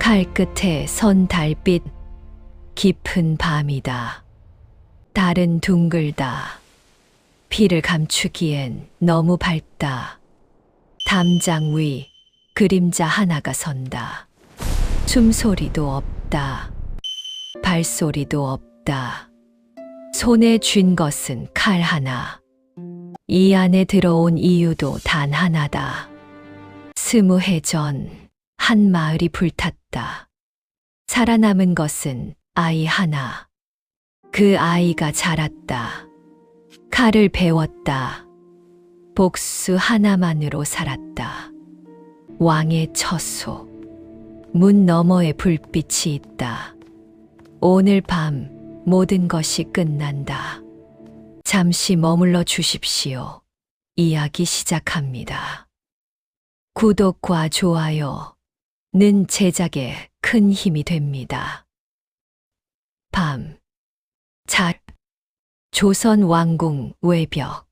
칼 끝에 선 달빛, 깊은 밤이다. 달은 둥글다. 피를 감추기엔 너무 밝다. 담장 위 그림자 하나가 선다. 숨소리도 없다. 발소리도 없다. 손에 쥔 것은 칼 하나. 이 안에 들어온 이유도 단 하나다. 20해 전 한 마을이 불탔다. 살아남은 것은 아이 하나. 그 아이가 자랐다. 칼을 배웠다. 복수 하나만으로 살았다. 왕의 처소. 문 너머에 불빛이 있다. 오늘 밤 모든 것이 끝난다. 잠시 머물러 주십시오. 이야기 시작합니다. 구독과 좋아요는 제작에 큰 힘이 됩니다. 밤. 조선 왕궁 외벽.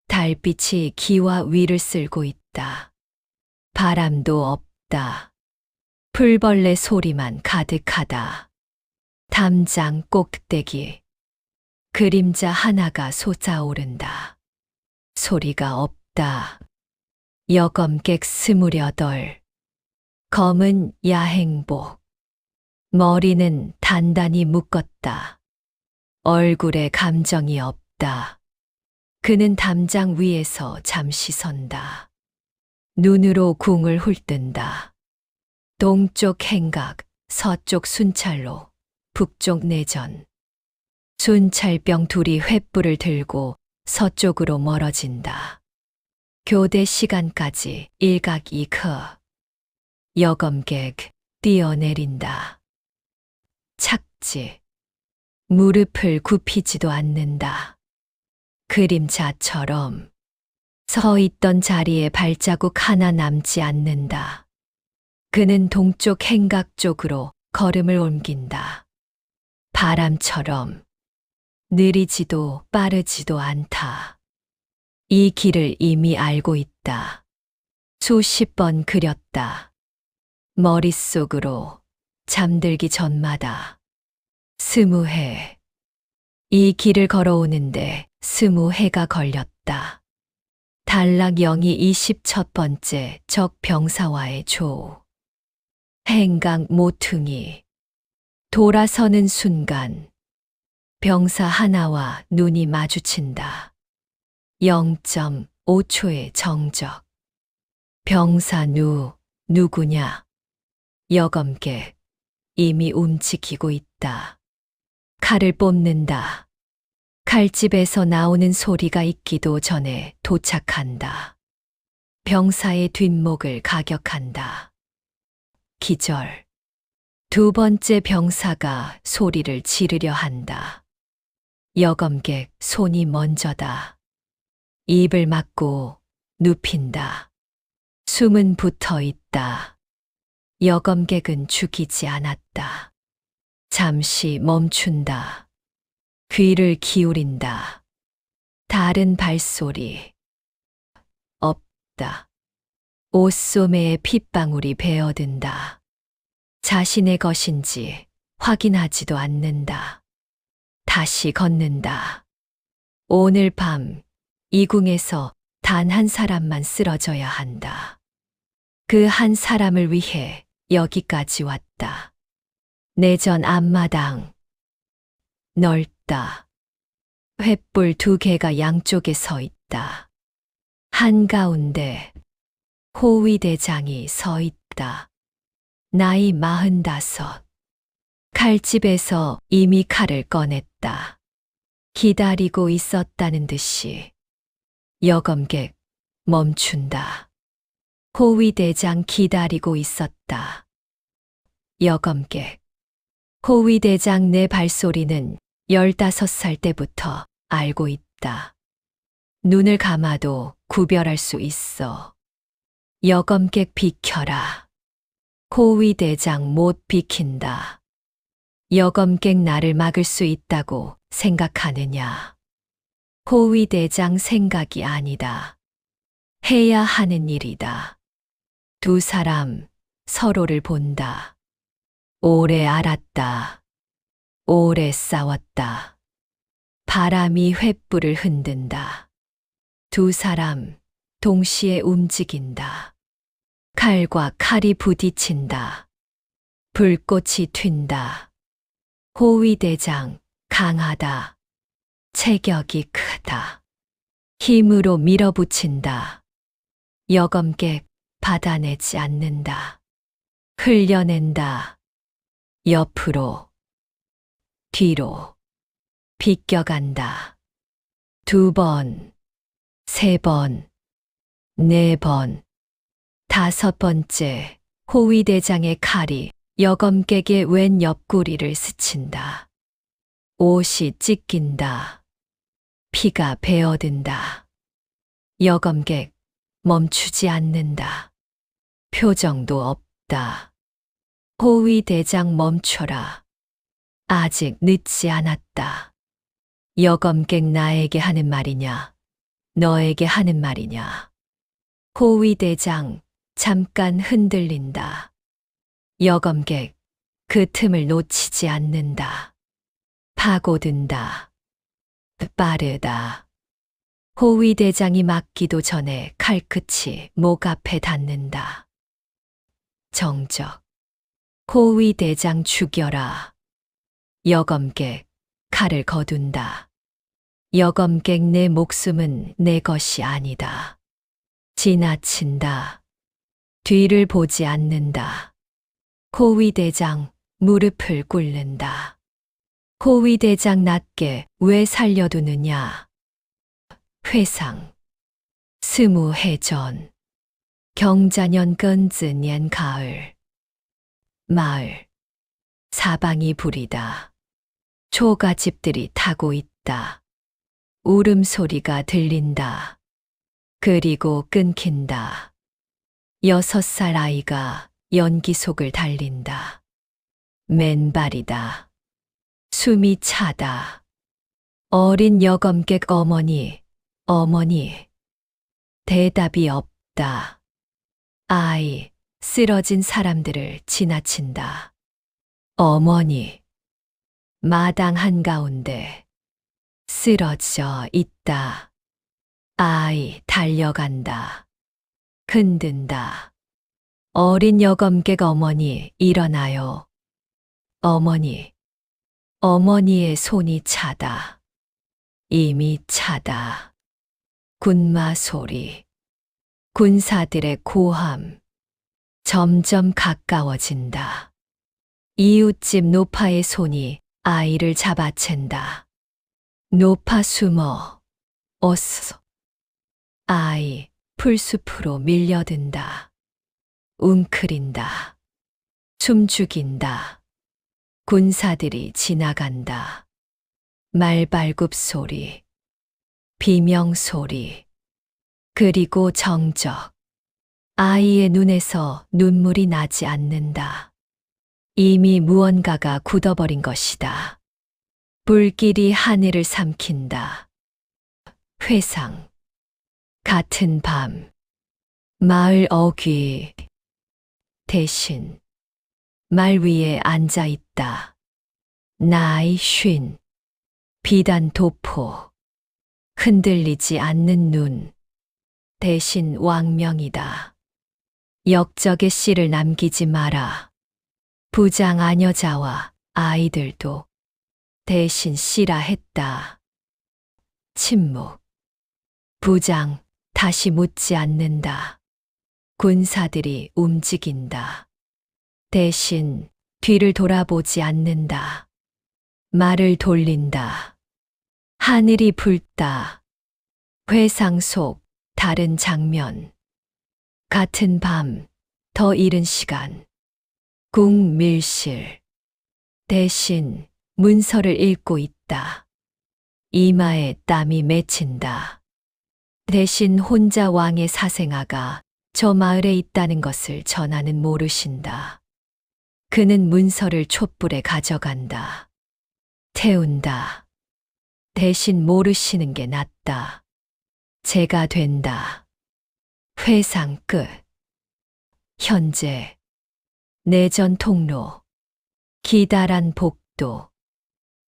달빛이 기와 위를 쓸고 있다. 바람도 없다. 풀벌레 소리만 가득하다. 담장 꼭대기. 그림자 하나가 솟아오른다. 소리가 없다. 여검객 28. 검은 야행복. 머리는 단단히 묶었다. 얼굴에 감정이 없다. 그는 담장 위에서 잠시 선다. 눈으로 궁을 훑든다. 동쪽 행각, 서쪽 순찰로, 북쪽 내전. 순찰병 둘이 횃불을 들고 서쪽으로 멀어진다. 교대 시간까지 일각이크. 여검객 뛰어내린다. 착지. 무릎을 굽히지도 않는다. 그림자처럼 서 있던 자리에 발자국 하나 남지 않는다. 그는 동쪽 행각 쪽으로 걸음을 옮긴다. 바람처럼 느리지도 빠르지도 않다. 이 길을 이미 알고 있다. 수십 번 그렸다. 머릿속으로 잠들기 전마다. 20해. 이 길을 걸어오는데 20해가 걸렸다. 단락 0이 21번째 적 병사와의 조. 행각 모퉁이. 돌아서는 순간 병사 하나와 눈이 마주친다. 0.5초의 정적. 병사 누구냐? 여검객. 이미 움직이고 있다. 칼을 뽑는다. 칼집에서 나오는 소리가 있기도 전에 도착한다. 병사의 뒷목을 가격한다. 기절. 두 번째 병사가 소리를 지르려 한다. 여검객 손이 먼저다. 입을 막고 눕힌다. 숨은 붙어 있다. 여검객은 죽이지 않았다. 잠시 멈춘다. 귀를 기울인다. 다른 발소리. 없다. 옷소매에 핏방울이 베어든다. 자신의 것인지 확인하지도 않는다. 다시 걷는다. 오늘 밤 이 궁에서 단 한 사람만 쓰러져야 한다. 그 한 사람을 위해 여기까지 왔다. 내전 앞마당. 넓다. 횃불 2개가 양쪽에 서 있다. 한가운데 호위대장이 서 있다. 나이 45. 칼집에서 이미 칼을 꺼냈다. 기다리고 있었다는 듯이. 여검객 멈춘다. 호위대장 기다리고 있었다. 여검객. 호위대장 내 발소리는 15살 때부터 알고 있다. 눈을 감아도 구별할 수 있어. 여검객 비켜라. 호위대장 못 비킨다. 여검객 나를 막을 수 있다고 생각하느냐? 호위대장 생각이 아니다. 해야 하는 일이다. 두 사람 서로를 본다. 오래 알았다. 오래 싸웠다. 바람이 횃불을 흔든다. 두 사람 동시에 움직인다. 칼과 칼이 부딪힌다. 불꽃이 튄다. 호위대장 강하다. 체격이 크다. 힘으로 밀어붙인다. 여검객 받아내지 않는다. 흘려낸다. 옆으로, 뒤로, 비껴간다. 2번, 3번, 4번, 5번째 호위대장의 칼이 여검객의 왼 옆구리를 스친다. 옷이 찢긴다. 피가 배어든다. 여검객 멈추지 않는다. 표정도 없다. 호위대장 멈춰라. 아직 늦지 않았다. 여검객 나에게 하는 말이냐? 너에게 하는 말이냐? 호위대장 잠깐 흔들린다. 여검객 그 틈을 놓치지 않는다. 파고든다. 빠르다. 호위대장이 맞기도 전에 칼끝이 목 앞에 닿는다. 정적. 호위대장 죽여라. 여검객 칼을 거둔다. 여검객 내 목숨은 내 것이 아니다. 지나친다. 뒤를 보지 않는다. 호위대장 무릎을 꿇는다. 호위대장 낮게 왜 살려두느냐? 회상. 20해 전. 경자년 끈즈년 가을. 마을. 사방이 불이다. 초가집들이 타고 있다. 울음소리가 들린다. 그리고 끊긴다. 6살 아이가 연기 속을 달린다. 맨발이다. 숨이 차다. 어린 여검객 어머니. 대답이 없다. 아이, 쓰러진 사람들을 지나친다. 어머니. 마당 한가운데 쓰러져 있다. 아이 달려간다. 흔든다. 어린 여검객 어머니 일어나요. 어머니의 손이 차다. 이미 차다. 군마 소리. 군사들의 고함. 점점 가까워진다. 이웃집 노파의 손이 아이를 잡아챈다. 노파 숨어. 어서. 아이 풀숲으로 밀려든다. 웅크린다. 숨죽인다. 군사들이 지나간다. 말발굽 소리. 비명 소리. 그리고 정적. 아이의 눈에서 눈물이 나지 않는다. 이미 무언가가 굳어버린 것이다. 불길이 하늘을 삼킨다. 회상. 같은 밤. 마을 어귀. 대신. 말 위에 앉아 있다. 나이 50. 비단 도포. 흔들리지 않는 눈. 대신 왕명이다. 역적의 씨를 남기지 마라. 부장 아녀자와 아이들도 대신 씨라 했다. 침묵. 부장 다시 묻지 않는다. 군사들이 움직인다. 대신 뒤를 돌아보지 않는다. 말을 돌린다. 하늘이 붉다. 회상 속 다른 장면. 같은 밤, 더 이른 시간. 국밀실. 대신 문서를 읽고 있다. 이마에 땀이 맺힌다. 대신 혼자 왕의 사생아가 저 마을에 있다는 것을 전하는 모르신다. 그는 문서를 촛불에 가져간다. 태운다. 대신 모르시는 게 낫다. 제가 된다. 회상 끝. 현재 내전 통로, 기다란 복도,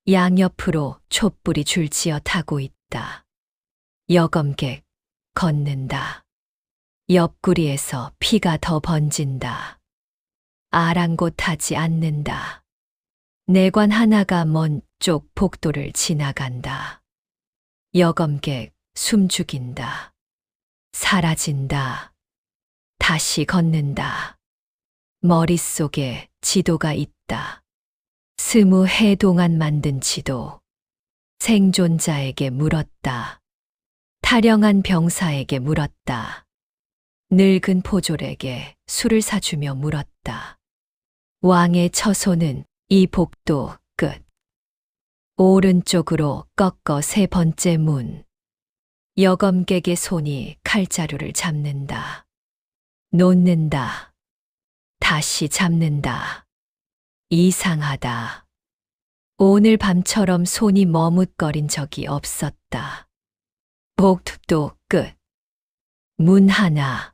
양옆으로 촛불이 줄지어 타고 있다. 여검객, 걷는다. 옆구리에서 피가 더 번진다. 아랑곳하지 않는다. 내관 하나가 먼 쪽 복도를 지나간다. 여검객 숨 죽인다. 사라진다. 다시 걷는다. 머릿속에 지도가 있다. 20해 동안 만든 지도. 생존자에게 물었다. 타령한 병사에게 물었다. 늙은 포졸에게 술을 사주며 물었다. 왕의 처소는 이 복도 끝. 오른쪽으로 꺾어 세 번째 문. 여검객의 손이 칼자루를 잡는다. 놓는다. 다시 잡는다. 이상하다. 오늘 밤처럼 손이 머뭇거린 적이 없었다. 복도 끝. 문 하나.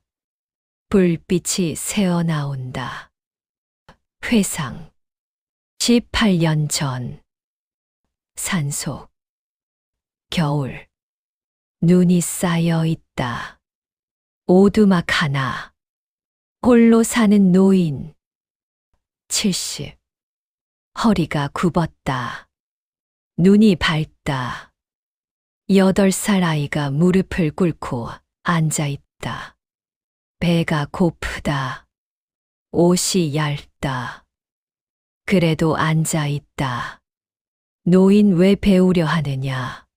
불빛이 새어나온다. 회상. 18년 전. 산속. 겨울. 눈이 쌓여 있다. 오두막 하나. 홀로 사는 노인. 70. 허리가 굽었다. 눈이 밝다. 8살 아이가 무릎을 꿇고 앉아 있다. 배가 고프다. 옷이 얇다. 그래도 앉아 있다. 노인 왜 배우려 하느냐?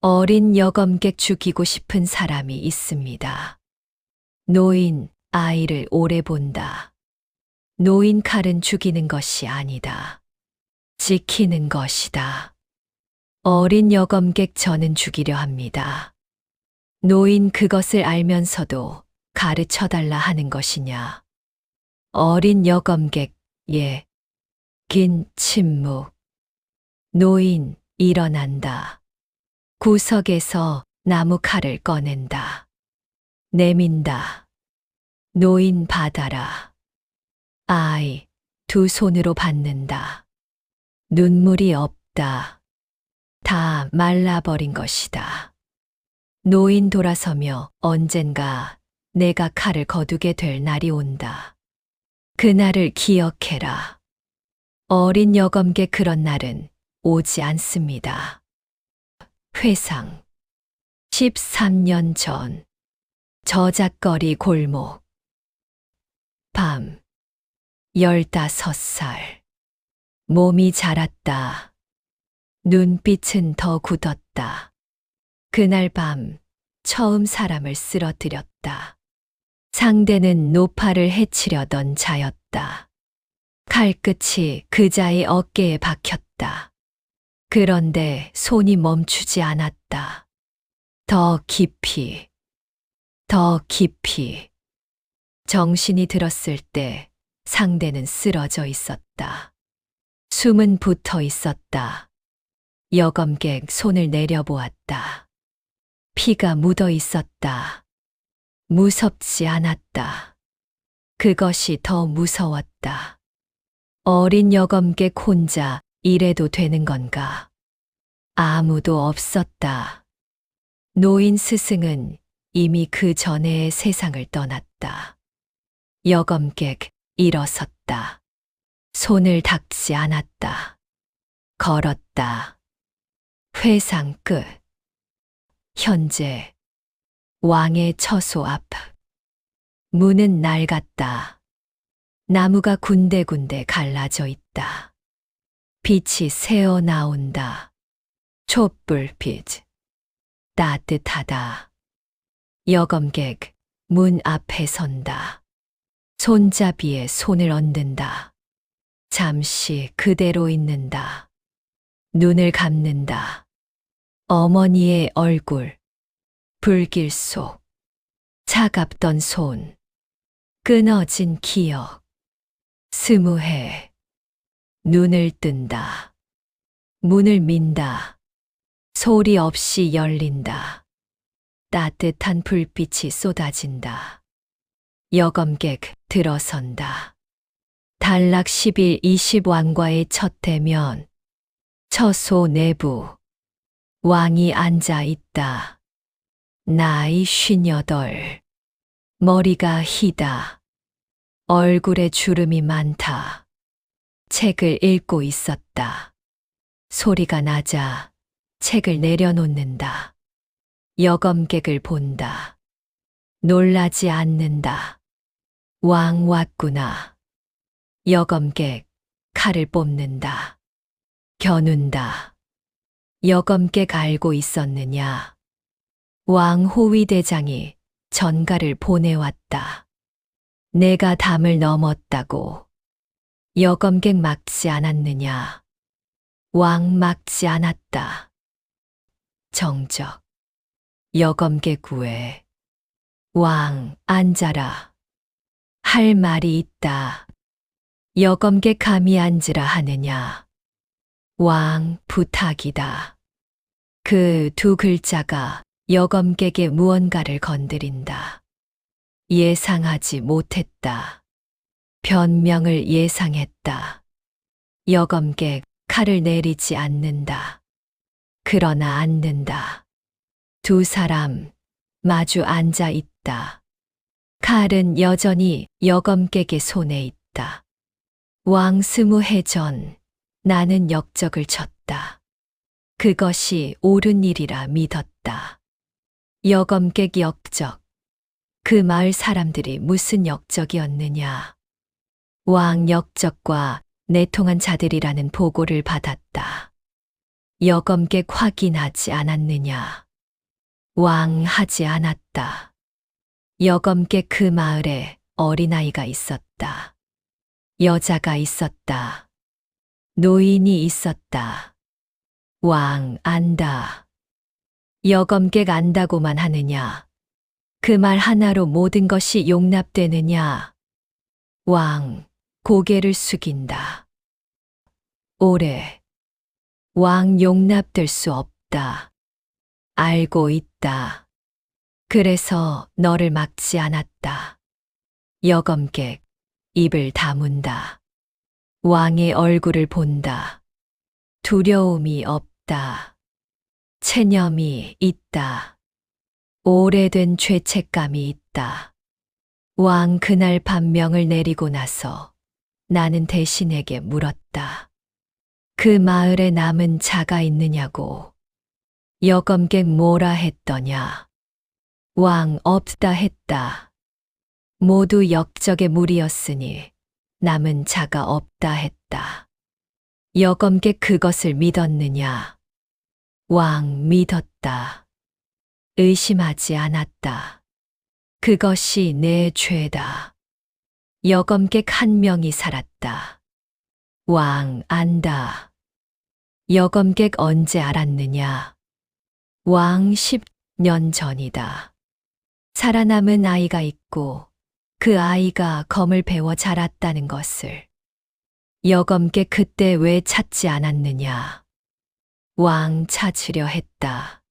어린 여검객 죽이고 싶은 사람이 있습니다. 노인, 아이를 오래 본다. 노인 칼은 죽이는 것이 아니다. 지키는 것이다. 어린 여검객 저는 죽이려 합니다. 노인 그것을 알면서도 가르쳐달라 하는 것이냐? 어린 여검객, 예. 긴 침묵. 노인, 일어난다. 구석에서 나무 칼을 꺼낸다. 내민다. 노인 받아라. 아이, 두 손으로 받는다. 눈물이 없다. 다 말라버린 것이다. 노인 돌아서며 언젠가 내가 칼을 거두게 될 날이 온다. 그날을 기억해라. 어린 여검객 그런 날은 오지 않습니다. 회상. 13년 전. 저작거리 골목. 밤. 15살. 몸이 자랐다. 눈빛은 더 굳었다. 그날 밤 처음 사람을 쓰러뜨렸다. 상대는 노파를 해치려던 자였다. 칼끝이 그자의 어깨에 박혔다. 그런데 손이 멈추지 않았다. 더 깊이, 더 깊이. 정신이 들었을 때 상대는 쓰러져 있었다. 숨은 붙어 있었다. 여검객 손을 내려보았다. 피가 묻어 있었다. 무섭지 않았다. 그것이 더 무서웠다. 어린 여검객 혼자 이래도 되는 건가? 아무도 없었다. 노인 스승은 이미 그 전에의 세상을 떠났다. 여검객 일어섰다. 손을 닦지 않았다. 걸었다. 회상 끝. 현재 왕의 처소 앞. 문은 낡았다. 나무가 군데군데 갈라져 있다. 빛이 새어 나온다. 촛불빛. 따뜻하다. 여검객 문 앞에 선다. 손잡이에 손을 얹는다. 잠시 그대로 있는다. 눈을 감는다. 어머니의 얼굴. 불길 속. 차갑던 손. 끊어진 기억. 20해. 눈을 뜬다. 문을 민다. 소리 없이 열린다. 따뜻한 불빛이 쏟아진다. 여검객 들어선다. 단락 10일 20왕과의 첫 대면. 처소 내부. 왕이 앉아 있다. 나이 58. 머리가 희다. 얼굴에 주름이 많다. 책을 읽고 있었다. 소리가 나자 책을 내려놓는다. 여검객을 본다. 놀라지 않는다. 왕 왔구나. 여검객 칼을 뽑는다. 겨눈다. 여검객 알고 있었느냐? 왕 호위대장이 전가를 보내왔다. 내가 담을 넘었다고. 여검객 막지 않았느냐? 왕 막지 않았다. 정적. 여검객 왜? 왕 앉아라. 할 말이 있다. 여검객 감히 앉으라 하느냐? 왕 부탁이다. 그 두 글자가 여검객의 무언가를 건드린다. 예상하지 못했다. 변명을 예상했다. 여검객 칼을 내리지 않는다. 그러나 앉는다. 두 사람 마주 앉아 있다. 칼은 여전히 여검객의 손에 있다. 왕 20해 전 나는 역적을 쳤다. 그것이 옳은 일이라 믿었다. 여검객 역적. 그 마을 사람들이 무슨 역적이었느냐? 왕 역적과 내통한 자들이라는 보고를 받았다. 여검객 확인하지 않았느냐? 왕 하지 않았다. 여검객 그 마을에 어린아이가 있었다. 여자가 있었다. 노인이 있었다. 왕 안다. 여검객 안다고만 하느냐? 그 말 하나로 모든 것이 용납되느냐? 왕 고개를 숙인다. 오래. 왕 용납될 수 없다. 알고 있다. 그래서 너를 막지 않았다. 여검객 입을 다문다. 왕의 얼굴을 본다. 두려움이 없다. 체념이 있다. 오래된 죄책감이 있다. 왕 그날 밤 명을 내리고 나서 나는 대신에게 물었다. 그 마을에 남은 자가 있느냐고. 여검객 뭐라 했더냐. 왕 없다 했다. 모두 역적의 무리였으니 남은 자가 없다 했다. 여검객 그것을 믿었느냐? 왕 믿었다. 의심하지 않았다. 그것이 내 죄다. 여검객 한 명이 살았다. 왕 안다. 여검객 언제 알았느냐? 왕 10년 전이다. 살아남은 아이가 있고 그 아이가 검을 배워 자랐다는 것을. 여검객 그때 왜 찾지 않았느냐? 왕 찾으려 했다.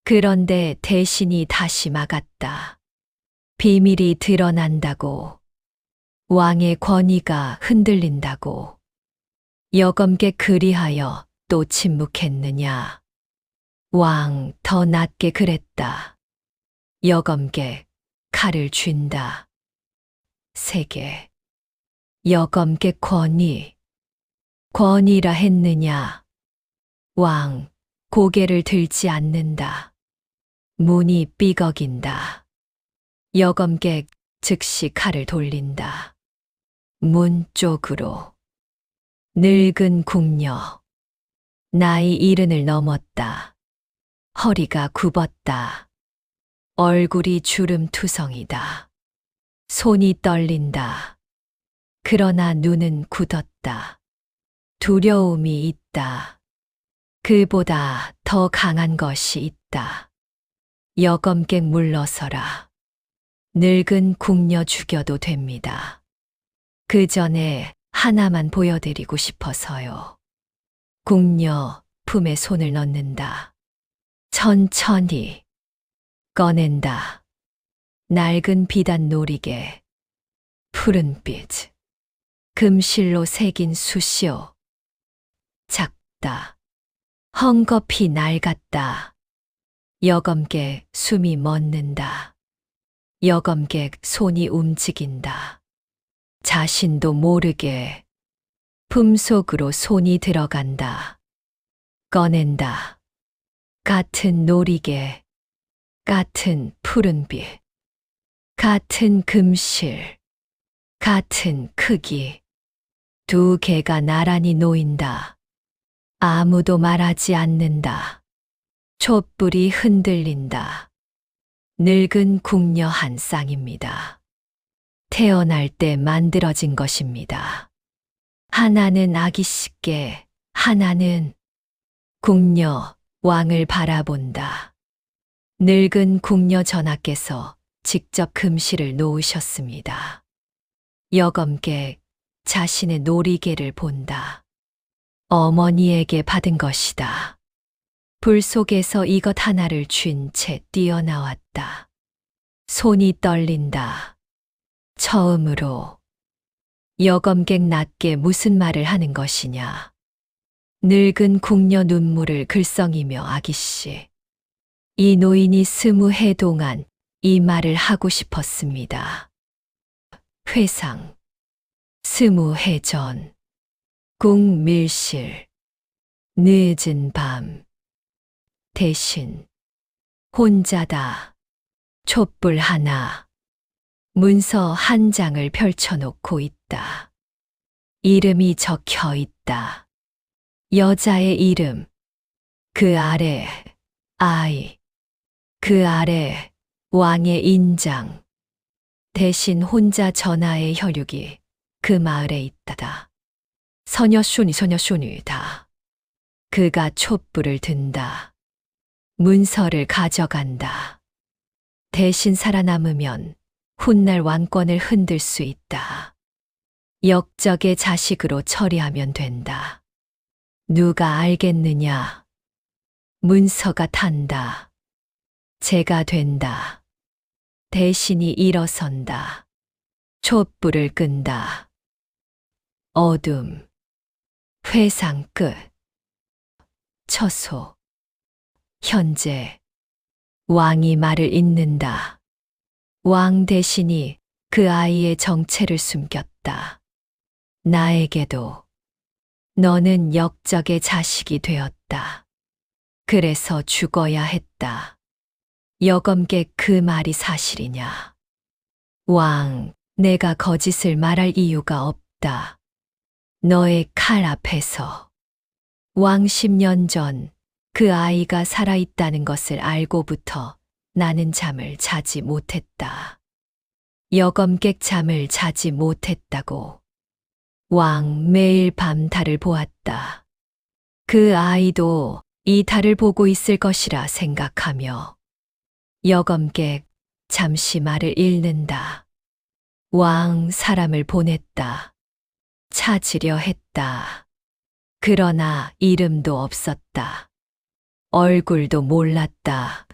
그런데 대신이 다시 막았다. 비밀이 드러난다고. 왕의 권위가 흔들린다고. 여검객 그리하여 또 침묵했느냐? 왕 더 낮게 그랬다. 여검객 칼을 쥔다. 3개. 여검객 권위. 권위라 했느냐? 왕 고개를 들지 않는다. 문이 삐걱인다. 여검객 즉시 칼을 돌린다. 문 쪽으로. 늙은 궁녀. 나이 70을 넘었다. 허리가 굽었다. 얼굴이 주름투성이다. 손이 떨린다. 그러나 눈은 굳었다. 두려움이 있다. 그보다 더 강한 것이 있다. 여검객 물러서라. 늙은 궁녀 죽여도 됩니다. 그 전에 하나만 보여드리고 싶어서요. 궁녀 품에 손을 넣는다. 천천히 꺼낸다. 낡은 비단 놀이개. 푸른빛. 금실로 새긴 숫이요. 작다. 헝겊이 낡았다. 여검객 숨이 멎는다. 여검객 손이 움직인다. 자신도 모르게 품속으로 손이 들어간다. 꺼낸다. 같은 놀이개, 같은 푸른빛, 같은 금실, 같은 크기. 두 개가 나란히 놓인다. 아무도 말하지 않는다. 촛불이 흔들린다. 늙은 궁녀 한 쌍입니다. 태어날 때 만들어진 것입니다. 하나는 아기씨께, 하나는 궁녀, 왕을 바라본다. 늙은 궁녀 전하께서 직접 금실을 놓으셨습니다. 여검객 자신의 놀이개를 본다. 어머니에게 받은 것이다. 불 속에서 이것 하나를 쥔 채 뛰어나왔다. 손이 떨린다. 처음으로 여검객 낮게 무슨 말을 하는 것이냐. 늙은 궁녀 눈물을 글썽이며 아기씨. 이 노인이 20해 동안 이 말을 하고 싶었습니다. 회상. 20해 전. 궁밀실. 늦은 밤. 대신. 혼자다. 촛불 하나. 문서 한 장을 펼쳐놓고 있다. 이름이 적혀 있다. 여자의 이름. 그 아래 아이. 그 아래 왕의 인장. 대신 혼자 전하의 혈육이 그 마을에 있다다. 소녀순이다. 그가 촛불을 든다. 문서를 가져간다. 대신 살아남으면 훗날 왕권을 흔들 수 있다. 역적의 자식으로 처리하면 된다. 누가 알겠느냐? 문서가 탄다. 제가 된다. 대신이 일어선다. 촛불을 끈다. 어둠. 회상 끝. 처소. 현재. 왕이 말을 잇는다. 왕 대신이 그 아이의 정체를 숨겼다. 나에게도 너는 역적의 자식이 되었다. 그래서 죽어야 했다. 여검객 그 말이 사실이냐? 왕, 내가 거짓을 말할 이유가 없다. 너의 칼 앞에서. 왕 10년 전 그 아이가 살아있다는 것을 알고부터 나는 잠을 자지 못했다. 여검객 잠을 자지 못했다고. 왕 매일 밤 달을 보았다. 그 아이도 이 달을 보고 있을 것이라 생각하며. 여검객 잠시 말을 잃는다. 왕 사람을 보냈다. 찾으려 했다. 그러나 이름도 없었다. 얼굴도 몰랐다.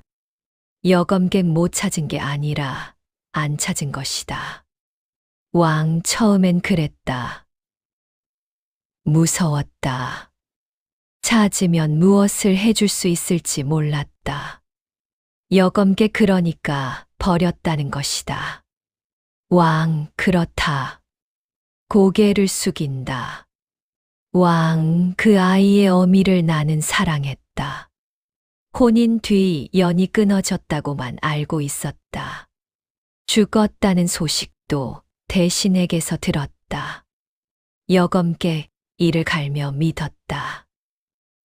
여검객 못 찾은 게 아니라 안 찾은 것이다. 왕 처음엔 그랬다. 무서웠다. 찾으면 무엇을 해줄 수 있을지 몰랐다. 여검객 그러니까 버렸다는 것이다. 왕 그렇다. 고개를 숙인다. 왕 그 아이의 어미를 나는 사랑했다. 혼인 뒤 연이 끊어졌다고만 알고 있었다. 죽었다는 소식도 대신에게서 들었다. 여검객 이를 갈며 믿었다.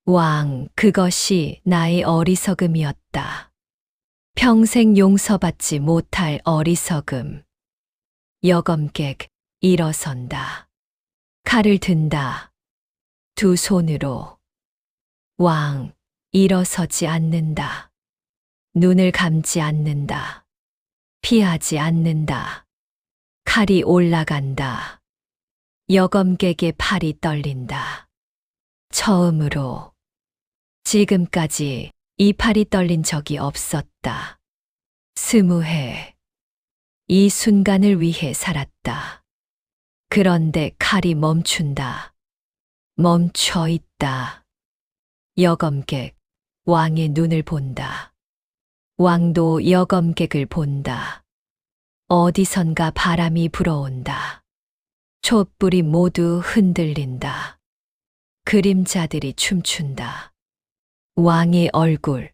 왕, 그것이 나의 어리석음이었다. 평생 용서받지 못할 어리석음. 여검객 일어선다. 칼을 든다. 두 손으로. 왕, 일어서지 않는다. 눈을 감지 않는다. 피하지 않는다. 칼이 올라간다. 여검객의 팔이 떨린다. 처음으로. 지금까지 이 팔이 떨린 적이 없었다. 20해. 이 순간을 위해 살았다. 그런데 칼이 멈춘다. 멈춰 있다. 여검객, 왕의 눈을 본다. 왕도 여검객을 본다. 어디선가 바람이 불어온다. 촛불이 모두 흔들린다. 그림자들이 춤춘다. 왕의 얼굴,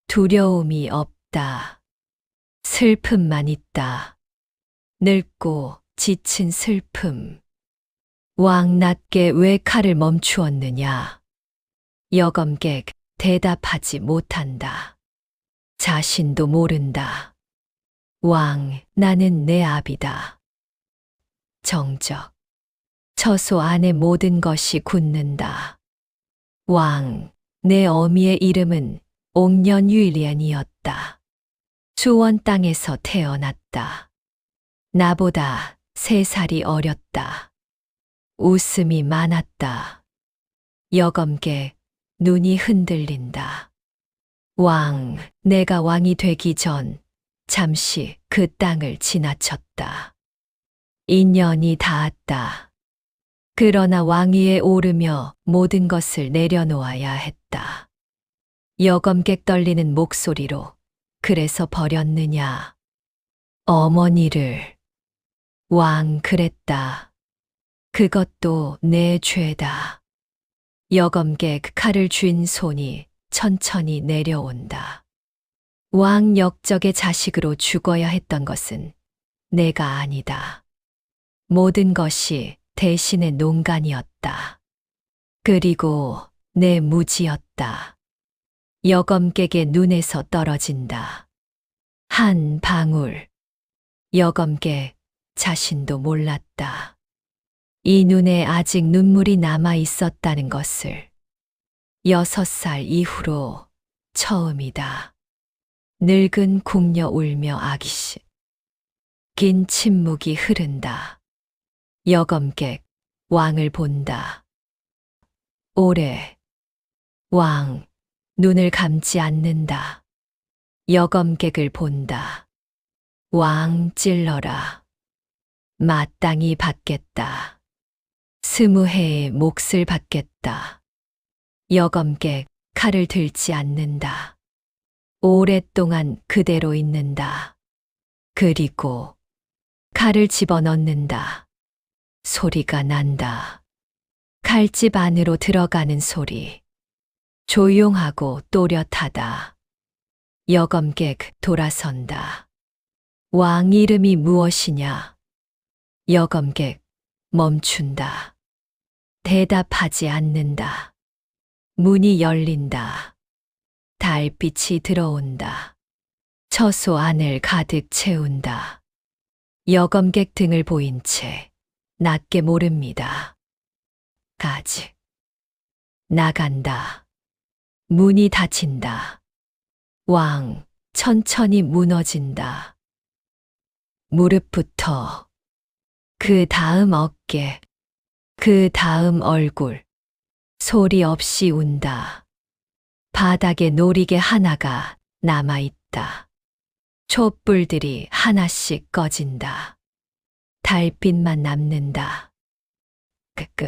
두려움이 없다. 슬픔만 있다. 늙고 지친 슬픔. 왕 낮게 왜 칼을 멈추었느냐? 여검객 대답하지 못한다. 자신도 모른다. 왕, 나는 내 압이다. 정적. 처소 안에 모든 것이 굳는다. 왕, 내 어미의 이름은 옥년유일년이었다. 수원 땅에서 태어났다. 나보다 3살이 어렸다. 웃음이 많았다. 여검객, 눈이 흔들린다. 왕, 내가 왕이 되기 전 잠시 그 땅을 지나쳤다. 인연이 닿았다. 그러나 왕위에 오르며 모든 것을 내려놓아야 했다. 여검객 떨리는 목소리로 그래서 버렸느냐? 어머니를. 왕 그랬다. 그것도 내 죄다. 여검객 칼을 쥔 손이 천천히 내려온다. 왕 역적의 자식으로 죽어야 했던 것은 내가 아니다. 모든 것이 대신의 농간이었다. 그리고 내 무지였다. 여검객의 눈에서 떨어진다. 한 방울. 여검객 자신도 몰랐다. 이 눈에 아직 눈물이 남아 있었다는 것을. 6살 이후로 처음이다. 늙은 궁녀 울며 아기씨. 긴 침묵이 흐른다. 여검객 왕을 본다. 오래. 왕 눈을 감지 않는다. 여검객을 본다. 왕 찔러라. 마땅히 받겠다. 20해의 몫을 받겠다. 여검객 칼을 들지 않는다. 오랫동안 그대로 있는다. 그리고 칼을 집어넣는다. 소리가 난다. 칼집 안으로 들어가는 소리. 조용하고 또렷하다. 여검객 돌아선다. 왕 이름이 무엇이냐? 여검객 멈춘다. 대답하지 않는다. 문이 열린다. 달빛이 들어온다. 처소 안을 가득 채운다. 여검객 등을 보인 채 낮게 모릅니다. 가지. 나간다. 문이 닫힌다. 왕 천천히 무너진다. 무릎부터, 그 다음 어깨, 그 다음 얼굴, 소리 없이 운다. 바닥에 노리개 하나가 남아있다. 촛불들이 하나씩 꺼진다. 달빛만 남는다. 끝.